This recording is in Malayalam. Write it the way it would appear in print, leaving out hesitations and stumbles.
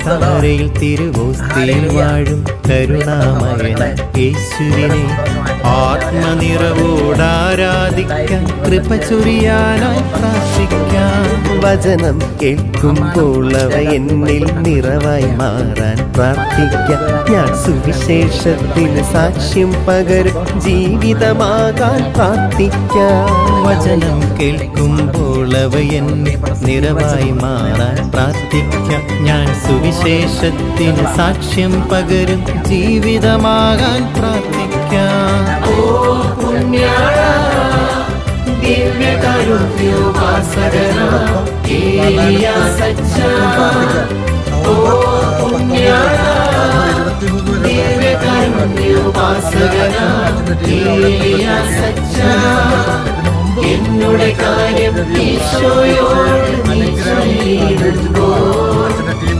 താരയിൽ തിരുവോസ്തിയിൽ വാഴും കരുണാമയന യേശുവിനെ ആത്മനിറവോടാരാധിക്കാൻ കൃപ ചൊരിയാനായി പ്രാർത്ഥിക്കാം. വചനം കേൾക്കുമ്പോൾ അവ എന്നിൽ നിറവായി മാറാൻ പ്രാർത്ഥിക്കാം. ഞാൻ സുവിശേഷത്തിന് സാക്ഷ്യം പകരും ജീവിതമാകാൻ പ്രാർത്ഥിക്കാം. വചനം കേൾക്കുമ്പോൾ അവ എന്നിൽ നിറവായി മാറാൻ പ്രാർത്ഥിക്കാം. ഞാൻ സുവിശേഷത്തിന് സാക്ഷ്യം പകരും ജീവിതമാകാൻ പ്രാർത്ഥിക്കാം. ഓ പുണ്യാള ദിവ്യകാരുണ്യോപാസകന ഏലിയാ സച്ചാ, ഓ പുണ്യാള ദിവ്യകാരുണ്യോപാസകന ഏലിയാ സച്ചാ, എന്നുടെ കാര്യം ഈശോയോട് നീ ചൊല്ലിയിടുമ്പോൾ